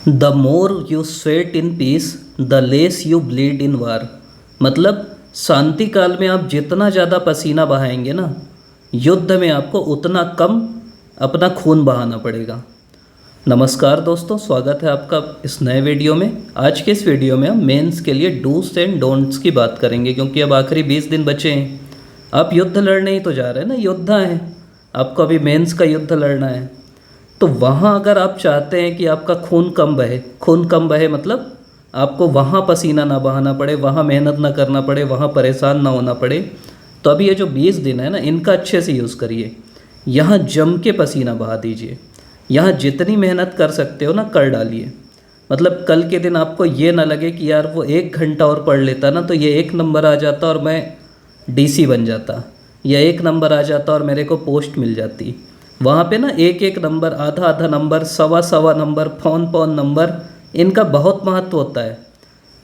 The more you sweat in peace the less you bleed in war. मतलब शांति काल में आप जितना ज़्यादा पसीना बहाएंगे ना, युद्ध में आपको उतना कम अपना खून बहाना पड़ेगा। नमस्कार दोस्तों, स्वागत है आपका इस नए वीडियो में। आज के इस वीडियो में हम मेंस के लिए डूस एंड डोंट्स की बात करेंगे, क्योंकि अब आखिरी 20 दिन बचे हैं। आप युद्ध लड़ने ही तो जा रहे हैं ना, योद्धा हैं। आपको अभी मेंस का युद्ध लड़ना है, तो वहाँ अगर आप चाहते हैं कि आपका खून कम बहे मतलब आपको वहाँ पसीना ना बहाना पड़े, वहाँ मेहनत ना करना पड़े, वहाँ परेशान ना होना पड़े, तो अभी ये जो 20 दिन है ना, इनका अच्छे से यूज़ करिए। यहाँ जम के पसीना बहा दीजिए। यहाँ जितनी मेहनत कर सकते हो ना, कर डालिए। मतलब कल के दिन आपको ये ना लगे कि यार वो 1 घंटा और पढ़ लेता ना तो ये 1 नंबर आ जाता और मैं डीसी बन जाता, या 1 नंबर आ जाता और मेरे को पोस्ट मिल जाती। वहाँ पे ना एक एक नंबर, आधा आधा नंबर, सवा सवा नंबर, पौन पौन नंबर, इनका बहुत महत्व होता है।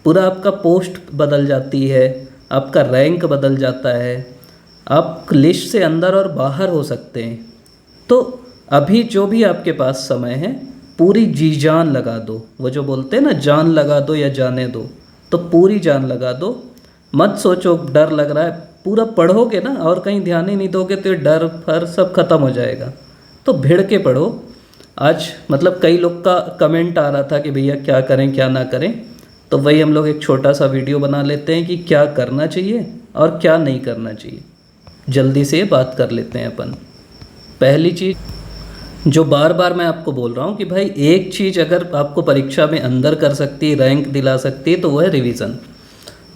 पूरा आपका पोस्ट बदल जाती है, आपका रैंक बदल जाता है, आप लिस्ट से अंदर और बाहर हो सकते हैं। तो अभी जो भी आपके पास समय है, पूरी जी जान लगा दो। वो जो बोलते हैं ना, जान लगा दो या जाने दो, तो पूरी जान लगा दो। मत सोचो डर लग रहा है, पूरा पढ़ोगे ना और कहीं ध्यान ही नहीं दोगे तो ये डर फर सब खत्म हो जाएगा। तो भिड़ के पढ़ो। आज मतलब कई लोग का कमेंट आ रहा था कि भैया क्या करें क्या ना करें, तो वही हम लोग एक छोटा सा वीडियो बना लेते हैं कि क्या करना चाहिए और क्या नहीं करना चाहिए। जल्दी से बात कर लेते हैं अपन। पहली चीज़ जो बार बार मैं आपको बोल रहा हूँ कि भाई एक चीज़ अगर आपको परीक्षा में अंदर कर सकती है, रैंक दिला सकती है, तो वो है रिवीज़न।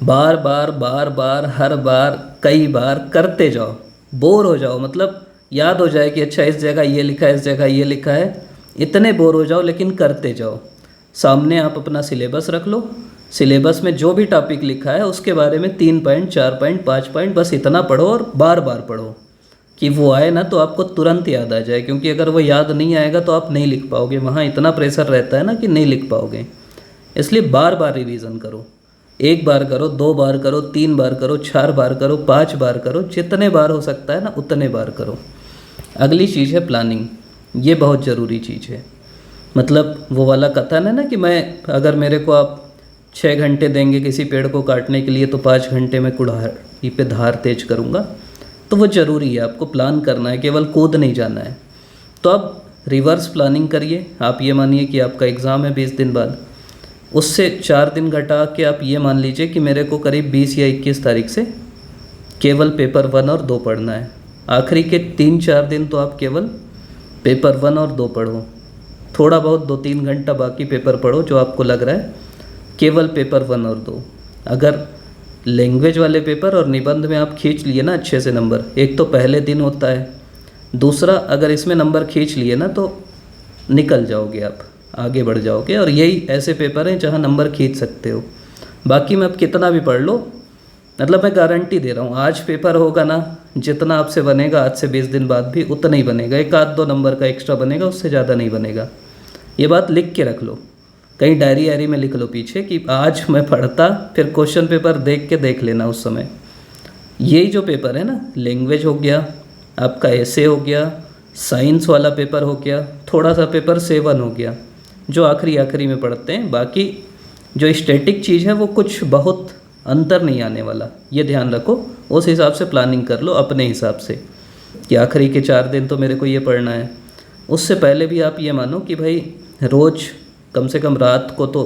बार बार हर बार कई बार करते जाओ, बोर हो जाओ। मतलब याद हो जाए कि अच्छा इस जगह ये लिखा है, इस जगह ये लिखा है, इतने बोर हो जाओ, लेकिन करते जाओ। सामने आप अपना सिलेबस रख लो। सिलेबस में जो भी टॉपिक लिखा है उसके बारे में 3 पॉइंट, 4 पॉइंट, 5 पॉइंट, बस इतना पढ़ो और बार बार पढ़ो कि वो आए ना तो आपको तुरंत याद आ जाए। क्योंकि अगर वो याद नहीं आएगा तो आप नहीं लिख पाओगे, वहाँ इतना प्रेशर रहता है ना कि नहीं लिख पाओगे। इसलिए बार बार रिवीज़न करो। 1 बार करो, 2 बार करो, 3 बार करो, 4 बार करो, 5 बार करो, जितने बार हो सकता है ना उतने बार करो। अगली चीज़ है प्लानिंग। ये बहुत ज़रूरी चीज़ है। मतलब वो वाला कथन है ना कि मैं अगर मेरे को आप 6 घंटे देंगे किसी पेड़ को काटने के लिए, तो 5 घंटे में कुल्हाड़ी पे धार तेज करूँगा। तो वो ज़रूरी है, आपको प्लान करना है, केवल कूद नहीं जाना है। तो आप रिवर्स प्लानिंग करिए। आप ये मानिए कि आपका एग्ज़ाम है 20 दिन बाद, उससे 4 दिन घटा के आप ये मान लीजिए कि मेरे को करीब 20 या 21 तारीख से केवल पेपर 1 और 2 पढ़ना है। आखिरी के 3-4 दिन तो आप केवल पेपर 1 और 2 पढ़ो। थोड़ा बहुत 2-3 घंटा बाकी पेपर पढ़ो जो आपको लग रहा है। केवल पेपर 1 और 2। अगर लैंग्वेज वाले पेपर और निबंध में आप खींच लिए ना अच्छे से नंबर, एक तो पहले दिन होता है, दूसरा अगर इसमें नंबर खींच लिए ना तो निकल जाओगे, आप आगे बढ़ जाओगे। और यही ऐसे पेपर हैं जहाँ नंबर खींच सकते हो। बाकी में आप कितना भी पढ़ लो, मतलब मैं गारंटी दे रहा हूँ, आज पेपर होगा ना, जितना आपसे बनेगा आज से 20 दिन बाद भी उतना ही बनेगा। 1-2 नंबर का एक्स्ट्रा बनेगा, उससे ज़्यादा नहीं बनेगा। ये बात लिख के रख लो, कहीं डायरी वायरी में लिख लो पीछे कि आज मैं पढ़ता, फिर क्वेश्चन पेपर देख लेना उस समय। यही जो पेपर है ना, लैंग्वेज हो गया, आपका ऐसे हो गया, साइंस वाला पेपर हो गया, थोड़ा सा पेपर 7 हो गया, जो आखिरी में पढ़ते हैं। बाकी जो स्टैटिक चीज़ है वो कुछ बहुत अंतर नहीं आने वाला, ये ध्यान रखो। उस हिसाब से प्लानिंग कर लो अपने हिसाब से कि आखिरी के 4 दिन तो मेरे को ये पढ़ना है। उससे पहले भी आप ये मानो कि भाई रोज़ कम से कम रात को तो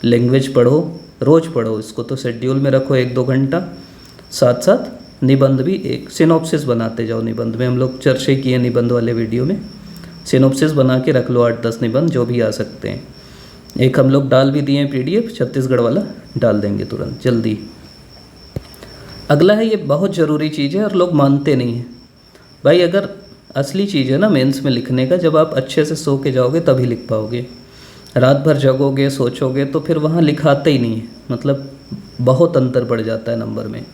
लैंग्वेज पढ़ो, रोज़ पढ़ो। इसको तो शेड्यूल में रखो 1-2 घंटा। साथ साथ निबंध भी एक सिनॉप्सिस बनाते जाओ। निबंध में हम लोग चर्चा किए निबंध वाले वीडियो में, सिनॉप्सिस बना के रख लो 8-10 निबंध जो भी आ सकते हैं। एक हम लोग डाल भी दिए हैं PDF, छत्तीसगढ़ वाला डाल देंगे तुरंत जल्दी। अगला है, ये बहुत ज़रूरी चीज़ है और लोग मानते नहीं हैं। भाई अगर असली चीज़ है ना मेंस में लिखने का, जब आप अच्छे से सो के जाओगे तभी लिख पाओगे। रात भर जगोगे सोचोगे तो फिर वहाँ लिखाते ही नहीं है, मतलब बहुत अंतर पड़ जाता है नंबर में।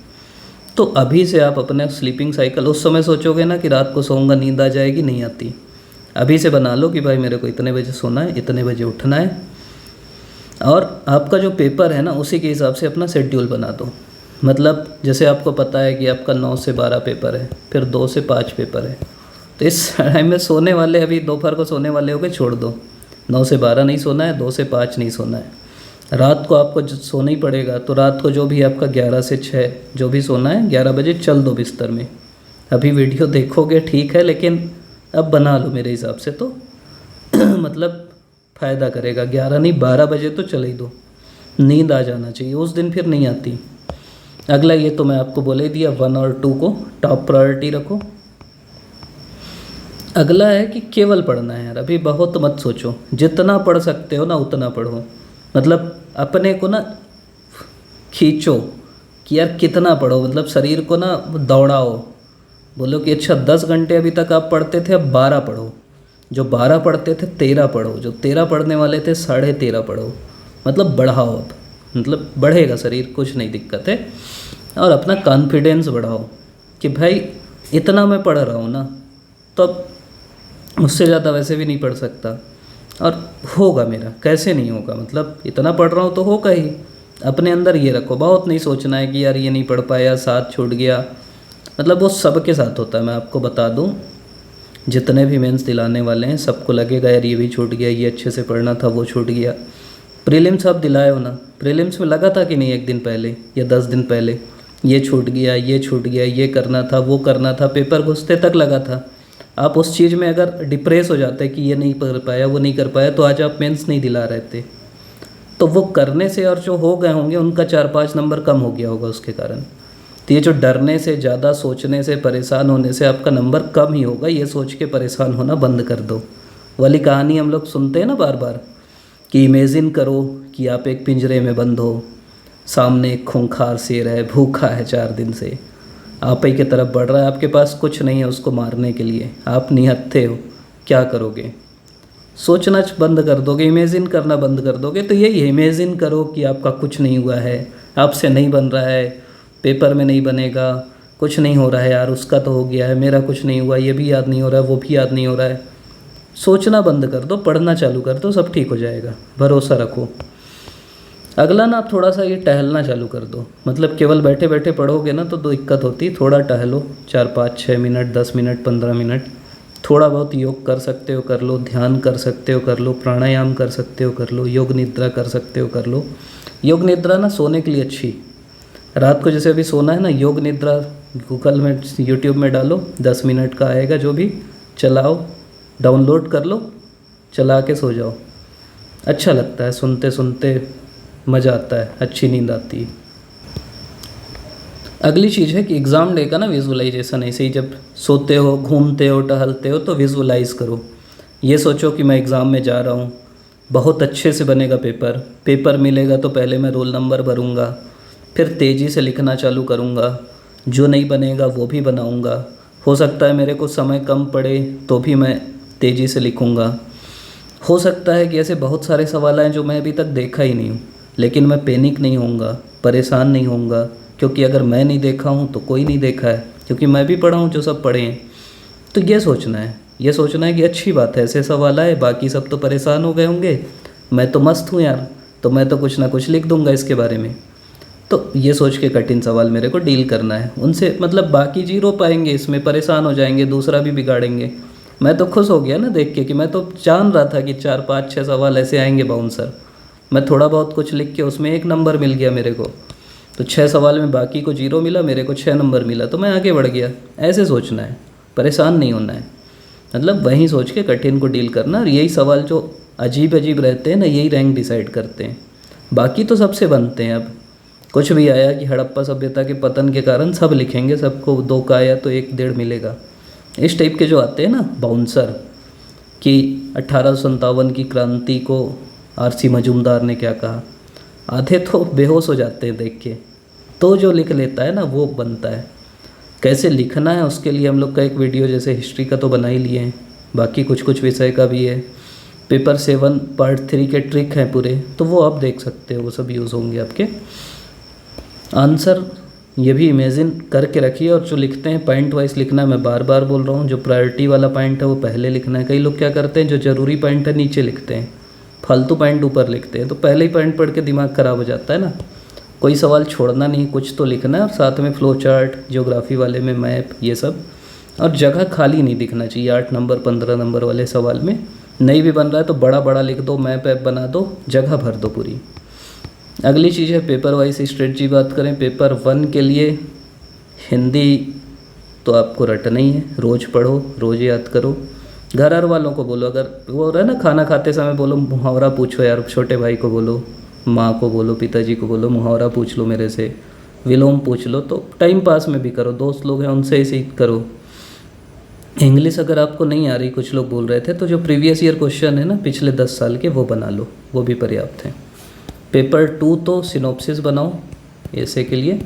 तो अभी से आप अपने स्लीपिंग साइकिल, उस समय सोचोगे ना कि रात को सोऊंगा, नींद आ जाएगी, नहीं आती। अभी से बना लो कि भाई मेरे को इतने बजे सोना है, इतने बजे उठना है। और आपका जो पेपर है ना उसी के हिसाब से अपना शेड्यूल बना दो। मतलब जैसे आपको पता है कि आपका 9 से 12 पेपर है, फिर 2 से 5 पेपर है, तो इस टाइम में सोने वाले, अभी दोपहर को सोने वाले हो गए, छोड़ दो। 9 से 12 नहीं सोना है, 2 से 5 नहीं सोना है। रात को आपको सोना ही पड़ेगा, तो रात को जो भी आपका 11 से 6 जो भी सोना है, 11 बजे चल दो बिस्तर में। अभी वीडियो देखोगे ठीक है, लेकिन अब बना लो मेरे हिसाब से तो मतलब फ़ायदा करेगा। 11 नहीं 12 बजे तो चले ही दो, नींद आ जाना चाहिए, उस दिन फिर नहीं आती। अगला ये तो मैं आपको बोले दिया, 1 और 2 को टॉप प्रायोरिटी रखो। अगला है कि केवल पढ़ना है यार, अभी बहुत मत सोचो, जितना पढ़ सकते हो ना उतना पढ़ो। मतलब अपने को ना खींचो कि यार कितना पढ़ो, मतलब शरीर को ना दौड़ाओ, बोलो कि अच्छा 10 घंटे अभी तक आप पढ़ते थे, अब 12 पढ़ो, जो 12 पढ़ते थे 13 पढ़ो, जो 13 पढ़ने वाले थे 13.5 पढ़ो। मतलब बढ़ाओ, अब मतलब बढ़ेगा शरीर, कुछ नहीं दिक्कत है। और अपना कॉन्फिडेंस बढ़ाओ कि भाई इतना मैं पढ़ रहा हूँ ना, तो अब उससे ज़्यादा वैसे भी नहीं पढ़ सकता, और होगा मेरा, कैसे नहीं होगा, मतलब इतना पढ़ रहा हूँ तो होगा ही। अपने अंदर ये रखो, बहुत नहीं सोचना है कि यार ये नहीं पढ़ पाया, साथ छूट गया, मतलब वो सबके साथ होता है। मैं आपको बता दूँ, जितने भी मेंस दिलाने वाले हैं सबको लगेगा यार ये भी छूट गया, ये अच्छे से पढ़ना था वो छूट गया। प्रीलिम्स आप दिलाए हो ना, प्रीलिम्स में लगा था कि नहीं 1 दिन पहले या 10 दिन पहले, ये छूट गया, ये छूट गया, ये करना था, वो करना था, पेपर घुसते तक लगा था। आप उस चीज़ में अगर डिप्रेस हो जाते कि ये नहीं कर पाया, वो नहीं कर पाया, तो आज आप मेंस नहीं दिला रहे थे। तो वो करने से और जो हो गए होंगे उनका 4-5 नंबर कम हो गया होगा उसके कारण। तो ये जो डरने से, ज़्यादा सोचने से, परेशान होने से आपका नंबर कम ही होगा, ये सोच के परेशान होना बंद कर दो। वाली कहानी हम लोग सुनते हैं ना बार बार कि इमेजिन करो कि आप एक पिंजरे में बंद हो, सामने एक खूंखार शेर है, भूखा है 4 दिन से, आप ही की तरफ बढ़ रहा है, आपके पास कुछ नहीं है उसको मारने के लिए, आप निहत्थे हो, क्या करोगे? सोचना बंद कर दोगे, इमेजिन करना बंद कर दोगे। तो यही है, इमेजिन करो कि आपका कुछ नहीं हुआ है, आपसे नहीं बन रहा है, पेपर में नहीं बनेगा, कुछ नहीं हो रहा है यार, उसका तो हो गया है, मेरा कुछ नहीं हुआ, ये भी याद नहीं हो रहा है, वो भी याद नहीं हो रहा है। सोचना बंद कर दो, पढ़ना चालू कर दो, सब ठीक हो जाएगा, भरोसा रखो। अगला ना, आप थोड़ा सा ये टहलना चालू कर दो। मतलब केवल बैठे बैठे पढ़ोगे ना तो दिक्कत होती है, थोड़ा टहलो, 4-5-6 मिनट, 10 मिनट, 15 मिनट, थोड़ा बहुत योग कर सकते हो कर लो, ध्यान कर सकते हो कर लो, प्राणायाम कर सकते हो कर लो, योग निद्रा कर सकते हो कर लो। योग निद्रा ना सोने के लिए अच्छी, रात को जैसे अभी सोना है ना, योग निद्रा गूगल में, यूट्यूब में डालो, 10 मिनट का आएगा, जो भी चलाओ, डाउनलोड कर लो, चला के सो जाओ, अच्छा लगता है, सुनते सुनते मज़ा आता है, अच्छी नींद आती है। अगली चीज़ है कि एग्ज़ाम डे का ना विजुअलाइजेशन, ऐसे ही जब सोते हो, घूमते हो, टहलते हो तो विजुअलाइज करो। ये सोचो कि मैं एग्ज़ाम में जा रहा हूँ, बहुत अच्छे से बनेगा पेपर, पेपर मिलेगा तो पहले मैं रोल नंबर भरूँगा, फिर तेज़ी से लिखना चालू करूँगा, जो नहीं बनेगा वो भी बनाऊँगा, हो सकता है मेरे को समय कम पड़े तो भी मैं तेज़ी से लिखूँगा। हो सकता है कि ऐसे बहुत सारे सवाल हैं जो मैं अभी तक देखा ही नहीं हूँ, लेकिन मैं पैनिक नहीं होऊंगा, परेशान नहीं होऊंगा, क्योंकि अगर मैं नहीं देखा हूँ तो कोई नहीं देखा है, क्योंकि मैं भी पढ़ा हूँ जो सब पढ़े हैं। तो ये सोचना है, ये सोचना है कि अच्छी बात है, ऐसे सवाल आए, बाकी सब तो परेशान हो गए होंगे, मैं तो मस्त हूँ यार, तो मैं तो कुछ ना कुछ लिख दूंगा इसके बारे में। तो ये सोच के कठिन सवाल मेरे को डील करना है उनसे, मतलब बाकी जीरो पाएंगे, इसमें परेशान हो जाएंगे, दूसरा भी बिगाड़ेंगे। मैं तो खुश हो गया ना देख के कि मैं तो जान रहा था कि 4-5-6 सवाल ऐसे आएंगे बाउंसर, मैं थोड़ा बहुत कुछ लिख के उसमें 1 नंबर मिल गया मेरे को, तो 6 सवाल में बाकी को 0 मिला, मेरे को 6 नंबर मिला, तो मैं आगे बढ़ गया। ऐसे सोचना है, परेशान नहीं होना है, मतलब वहीं सोच के कठिन को डील करना। और यही सवाल जो अजीब अजीब रहते हैं ना, यही रैंक डिसाइड करते हैं, बाकी तो सबसे बनते हैं। अब कुछ भी आया कि हड़प्पा सभ्यता के पतन के कारण सब लिखेंगे, सबको 2 का आया तो 1-1.5 मिलेगा, इस टाइप के जो आते हैं ना बाउंसर, कि 1857 की क्रांति को आरसी मजूमदार ने क्या कहा, आधे तो बेहोश हो जाते हैं देख के। तो जो लिख लेता है ना वो बनता है। कैसे लिखना है उसके लिए हम लोग का एक वीडियो जैसे हिस्ट्री का तो बना ही लिए हैं, बाकी कुछ कुछ विषय का भी है। पेपर 7 पार्ट 3 के ट्रिक हैं पूरे, तो वो आप देख सकते हो, वो सब यूज़ होंगे आपके। आंसर ये भी इमेजिन करके रखिए, और जो लिखते हैं पॉइंट वाइज लिखना है, मैं बार बार बोल रहा हूँ, जो प्रायोरिटी वाला पॉइंट है वो पहले लिखना है। कई लोग क्या करते हैं, जो ज़रूरी पॉइंट है नीचे लिखते हैं, फालतू पॉइंट ऊपर लिखते हैं, तो पहले ही पॉइंट पढ़ के दिमाग ख़राब हो जाता है ना। कोई सवाल छोड़ना नहीं, कुछ तो लिखना है, और साथ में फ्लो चार्ट, ज्योग्राफी वाले में मैप, ये सब। और जगह खाली नहीं दिखना चाहिए 8 नंबर 15 नंबर वाले सवाल में, नहीं भी बन रहा है तो बड़ा बड़ा लिख दो, मैप ऐप बना दो, जगह भर दो पूरी। अगली चीज़ है पेपर वाइज स्ट्रेटजी। बात करें पेपर 1 के लिए, हिंदी तो आपको रटना ही है, रोज़ पढ़ो, रोज़ याद करो। घर वालों को बोलो, अगर वो हो रहा है ना खाना खाते समय बोलो मुहावरा पूछो यार, छोटे भाई को बोलो, माँ को बोलो, पिताजी को बोलो मुहावरा पूछ लो मेरे से, विलोम पूछ लो, तो टाइम पास में भी करो, दोस्त लोग हैं उनसे ही सीख करो। इंग्लिश अगर आपको नहीं आ रही, कुछ लोग बोल रहे थे, तो जो प्रीवियस ईयर क्वेश्चन है ना पिछले 10 साल के, वो बना लो, वो भी पर्याप्त है। पेपर 2 तो सिनॉप्सिस बनाओ ऐसे के लिए,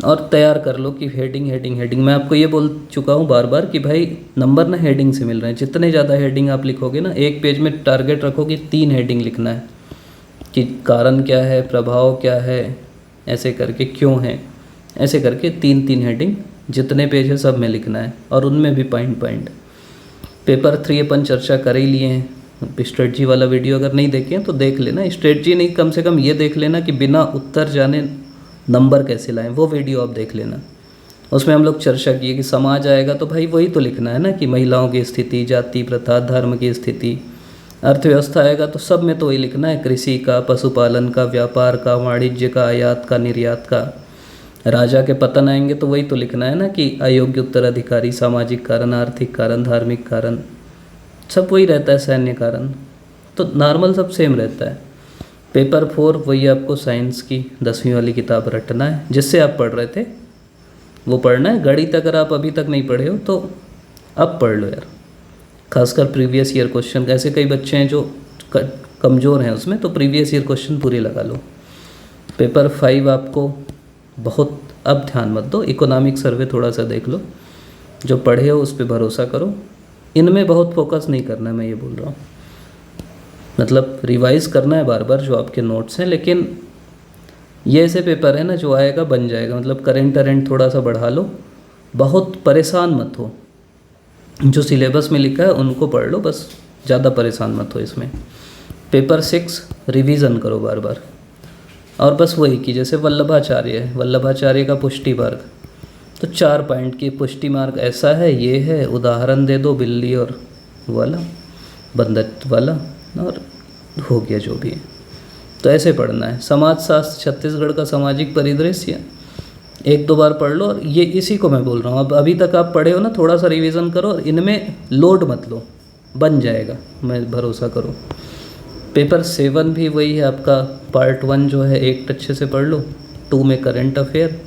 और तैयार कर लो कि हेडिंग। मैं आपको ये बोल चुका हूँ बार बार कि भाई नंबर ना हेडिंग से मिल रहे हैं। जितने ज़्यादा हेडिंग आप लिखोगे ना, एक पेज में टारगेट रखो कि 3 हेडिंग लिखना है, कि कारण क्या है, प्रभाव क्या है, ऐसे करके क्यों है, ऐसे करके 3 हेडिंग जितने पेज है सब में लिखना है, और उनमें भी पॉइंट। पेपर 3 अपन चर्चा कर ही लिए हैं, स्ट्रेटजी वाला वीडियो अगर नहीं देखे तो देख लेना। स्ट्रेटजी नहीं, कम से कम ये देख लेना कि बिना उत्तर जाने नंबर कैसे लाएं, वो वीडियो आप देख लेना। उसमें हम लोग चर्चा किए कि समाज आएगा तो भाई वही तो लिखना है ना, कि महिलाओं की स्थिति, जाति प्रथा, धर्म की स्थिति। अर्थव्यवस्था आएगा तो सब में तो वही लिखना है, कृषि का, पशुपालन का, व्यापार का, वाणिज्य का, आयात का, निर्यात का। राजा के पतन आएंगे तो वही तो लिखना है ना, कि अयोग्य उत्तराधिकारी, सामाजिक कारण, आर्थिक कारण, धार्मिक कारण, सब वही रहता है, सैन्य कारण, तो नॉर्मल सब सेम रहता है। पेपर 4 वही आपको साइंस की 10वीं वाली किताब रटना है, जिससे आप पढ़ रहे थे वो पढ़ना है। गणित अगर आप अभी तक नहीं पढ़े हो तो अब पढ़ लो यार, खासकर प्रीवियस ईयर क्वेश्चन। ऐसे कई बच्चे हैं जो कमज़ोर हैं उसमें, तो प्रीवियस ईयर क्वेश्चन पूरे लगा लो। पेपर 5 आपको बहुत अब ध्यान मत दो, इकोनॉमिक सर्वे थोड़ा सा देख लो, जो पढ़े हो उस पर भरोसा करो। इनमें बहुत फोकस नहीं करना है, मैं ये बोल रहा हूँ। मतलब रिवाइज करना है बार बार जो आपके नोट्स हैं, लेकिन ये ऐसे पेपर है ना जो आएगा बन जाएगा। मतलब करेंट अरेंट थोड़ा सा बढ़ा लो, बहुत परेशान मत हो। जो सिलेबस में लिखा है उनको पढ़ लो, बस ज़्यादा परेशान मत हो इसमें। पेपर 6 रिवीजन करो बार बार, और बस वही कि जैसे वल्लभाचार्य है, वल्लभाचार्य का पुष्टि मार्ग, तो 4 पॉइंट की पुष्टि मार्ग ऐसा है, ये है, उदाहरण दे दो, बिल्ली और वाला, बंदर वाला, और हो गया जो भी है। तो ऐसे पढ़ना है। समाजशास्त्र, छत्तीसगढ़ का सामाजिक परिदृश्य 1-2 बार पढ़ लो, और ये इसी को मैं बोल रहा हूँ। अब अभी तक आप पढ़े हो ना, थोड़ा सा रिवीजन करो, और इनमें लोड मत लो, बन जाएगा, मैं भरोसा करो। पेपर 7 भी वही है आपका, पार्ट 1 जो है, एक अच्छे से पढ़ लो। 2 में करंट अफेयर,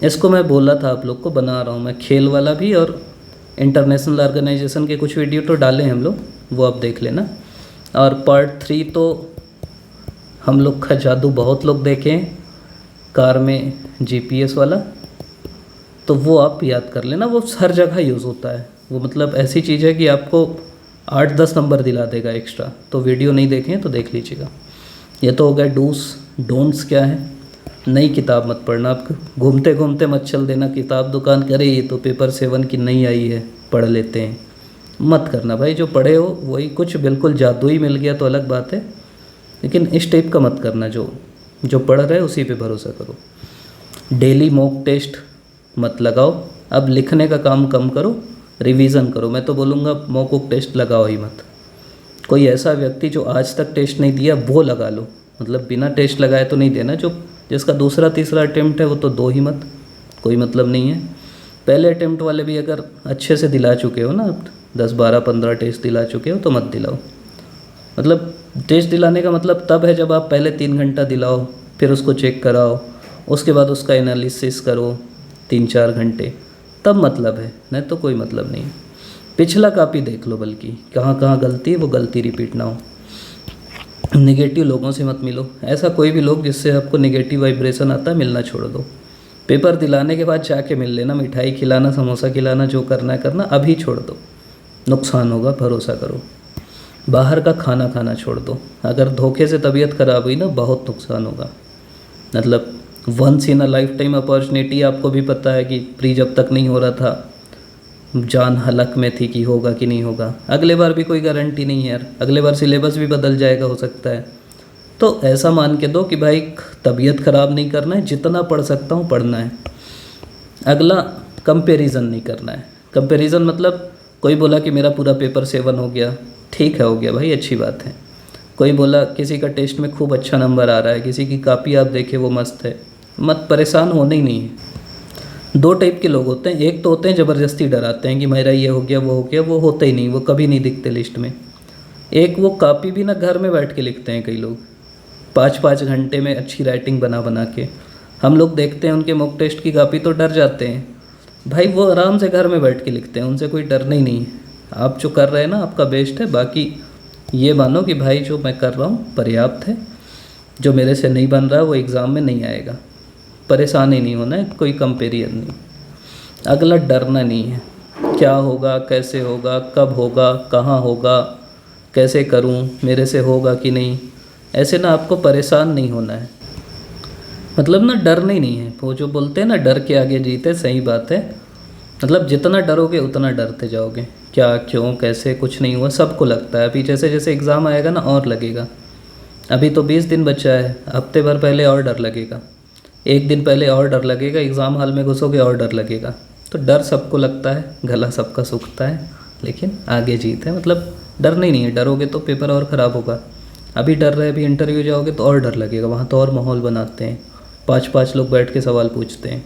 इसको मैं बोला था आप लोग को, बना रहा हूँ मैं, खेल वाला भी, और इंटरनेशनल ऑर्गेनाइजेशन के कुछ वीडियो तो डाले हैं हम लोग, वो आप देख लेना। और पार्ट 3 तो हम लोग का जादू बहुत लोग देखे हैं, कार में GPS वाला, तो वो आप याद कर लेना, वो हर जगह यूज़ होता है। वो मतलब ऐसी चीज़ है कि आपको 8-10 नंबर दिला देगा एक्स्ट्रा। तो वीडियो नहीं देखे हैं तो देख लीजिएगा। ये तो हो गया डूस डोंट्स क्या है। नई किताब मत पढ़ना, आप घूमते घूमते मत चल देना किताब दुकान, करे ये तो पेपर 7 की नई आई है, पढ़ लेते हैं, मत करना भाई। जो पढ़े हो वही, कुछ बिल्कुल जादू ही मिल गया तो अलग बात है, लेकिन इस टाइप का मत करना। जो पढ़ रहे उसी पे भरोसा करो। डेली मॉक टेस्ट मत लगाओ, अब लिखने का काम कम करो, रिवीजन करो। मैं तो बोलूँगा मॉक टेस्ट लगाओ ही मत। कोई ऐसा व्यक्ति जो आज तक टेस्ट नहीं दिया वो लगा लो, मतलब बिना टेस्ट लगाए तो नहीं देना। जो जिसका दूसरा तीसरा अटेम्प्ट है वो तो दो ही मत, कोई मतलब नहीं है। पहले अटेम्प्ट वाले भी अगर अच्छे से दिला चुके हो ना, आप 10, 12, 15 टेस्ट दिला चुके हो तो मत दिलाओ। मतलब टेस्ट दिलाने का मतलब तब है जब आप पहले 3 घंटा दिलाओ, फिर उसको चेक कराओ, उसके बाद उसका एनालिसिस करो 3-4 घंटे, तब मतलब है, नहीं तो कोई मतलब नहीं। पिछला कॉपी देख लो, बल्कि कहाँ कहाँ गलती है वो गलती रिपीट ना हो। नेगेटिव लोगों से मत मिलो, ऐसा कोई भी लोग जिससे आपको नेगेटिव वाइब्रेशन आता है मिलना छोड़ दो। पेपर दिलाने के बाद जाके मिल लेना, मिठाई खिलाना, समोसा खिलाना, जो करना है करना, अभी छोड़ दो, नुकसान होगा, भरोसा करो। बाहर का खाना खाना छोड़ दो, अगर धोखे से तबीयत ख़राब हुई ना बहुत नुकसान होगा। मतलब once in a lifetime opportunity, आपको भी पता है कि प्री जब तक नहीं हो रहा था जान हलक में थी कि होगा कि नहीं होगा। अगले बार भी कोई गारंटी नहीं है यार, अगले बार सिलेबस भी बदल जाएगा, हो सकता है। तो ऐसा मान के दो कि भाई तबीयत ख़राब नहीं करना है, जितना पढ़ सकता हूँ पढ़ना है। अगला कंपैरिजन नहीं करना है। कंपैरिजन मतलब कोई बोला कि मेरा पूरा पेपर 7 हो गया ठीक है, हो गया भाई, अच्छी बात है। कोई बोला किसी का टेस्ट में खूब अच्छा नंबर आ रहा है, किसी की कॉपी आप देखे वो मस्त है, मत परेशान होना ही नहीं है। दो टाइप के लोग होते हैं, एक तो होते हैं ज़बरदस्ती डराते हैं कि मेरा ये हो गया वो हो गया, वो होता ही नहीं, वो कभी नहीं दिखते लिस्ट में। एक वो कॉपी भी ना घर में बैठ के लिखते हैं कई लोग, 5-5 घंटे में अच्छी राइटिंग बना बना के। हम लोग देखते हैं उनके मॉक टेस्ट की कॉपी तो डर जाते हैं। भाई वो आराम से घर में बैठ के लिखते हैं, उनसे कोई डरना ही नहीं है। आप जो कर रहे हैं ना आपका बेस्ट है, बाकी ये मानो कि भाई जो मैं कर रहा हूँ पर्याप्त है, जो मेरे से नहीं बन रहा वो एग्ज़ाम में नहीं आएगा। परेशान ही नहीं होना है, कोई कंपेरिजन नहीं। अगला डरना नहीं है, क्या होगा, कैसे होगा, कब होगा, कहाँ होगा, कैसे करूँ, मेरे से होगा कि नहीं, ऐसे ना आपको परेशान नहीं होना है। मतलब ना डरना ही नहीं है। वो जो बोलते हैं ना डर के आगे जीते, सही बात है। मतलब जितना डरोगे उतना डरते जाओगे, क्या क्यों कैसे कुछ नहीं हुआ सबको लगता है। अभी जैसे जैसे एग्ज़ाम आएगा ना और लगेगा। अभी तो 20 दिन बचा है, हफ्ते भर पहले और डर लगेगा, एक दिन पहले और डर लगेगा, एग्ज़ाम हॉल में घुसोगे और डर लगेगा। तो डर सबको लगता है, गला सबका सूखता है, लेकिन आगे जीत है। मतलब डरना ही नहीं है, डरोगे तो पेपर और ख़राब होगा। अभी डर रहे, अभी इंटरव्यू जाओगे तो और डर लगेगा, वहाँ तो और माहौल बनाते हैं, 5-5 लोग बैठ के सवाल पूछते हैं।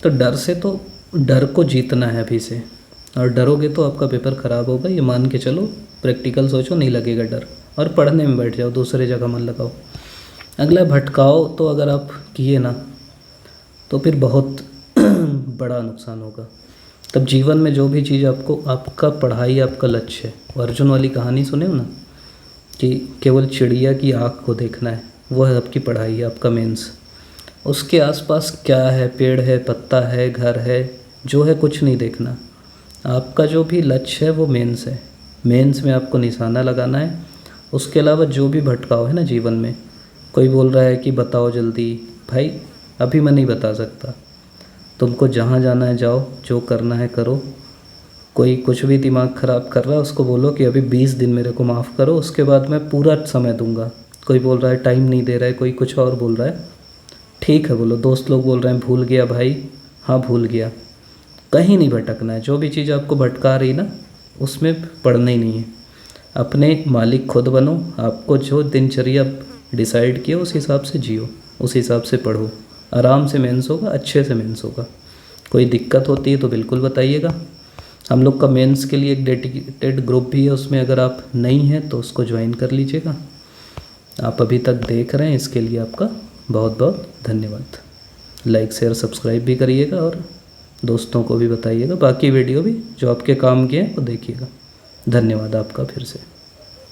तो डर से तो डर को जीतना है अभी से, और डरोगे तो आपका पेपर ख़राब होगा, ये मान के चलो। प्रैक्टिकल सोचो, नहीं लगेगा डर, और पढ़ने में बैठ जाओ, दूसरे जगह मन लगाओ। अगला भटकाओ तो अगर आप किए ना तो फिर बहुत बड़ा नुकसान होगा। तब जीवन में जो भी चीज़ आपको, आपका पढ़ाई आपका लक्ष्य है। वो अर्जुन वाली कहानी सुने हो ना, कि केवल चिड़िया की आँख को देखना है, वो है आपकी पढ़ाई, आपका मेंस। उसके आसपास क्या है, पेड़ है, पत्ता है, घर है, जो है कुछ नहीं देखना। आपका जो भी लक्ष्य है वो मेंस है, मेंस में आपको निशाना लगाना है। उसके अलावा जो भी भटकाव है ना जीवन में, कोई बोल रहा है कि बताओ जल्दी, भाई अभी मैं नहीं बता सकता। तुमको जहाँ जाना है जाओ, जो करना है करो। कोई कुछ भी दिमाग ख़राब कर रहा है उसको बोलो कि अभी 20 दिन मेरे को माफ़ करो, उसके बाद मैं पूरा समय दूंगा। कोई बोल रहा है टाइम नहीं दे रहा है, कोई कुछ और बोल रहा है, ठीक है बोलो। दोस्त लोग बोल रहे हैं भूल गया भाई, हाँ भूल गया। कहीं नहीं भटकना है। जो भी चीज़ आपको भटका रही ना उसमें पढ़ना ही नहीं है। अपने मालिक खुद बनो, आपको जो दिनचर्या डिसाइड किया उस हिसाब से जियो, उस हिसाब से पढ़ो। आराम से मेंस होगा, अच्छे से मेंस होगा। कोई दिक्कत होती है तो बिल्कुल बताइएगा। हम लोग का मेंस के लिए एक डेडिकेटेड ग्रुप भी है, उसमें अगर आप नहीं हैं तो उसको ज्वाइन कर लीजिएगा। आप अभी तक देख रहे हैं, इसके लिए आपका बहुत बहुत धन्यवाद। लाइक शेयर सब्सक्राइब भी करिएगा और दोस्तों को भी बताइएगा। बाकी वीडियो भी जो आपके काम के हैं वो देखिएगा। धन्यवाद आपका फिर से।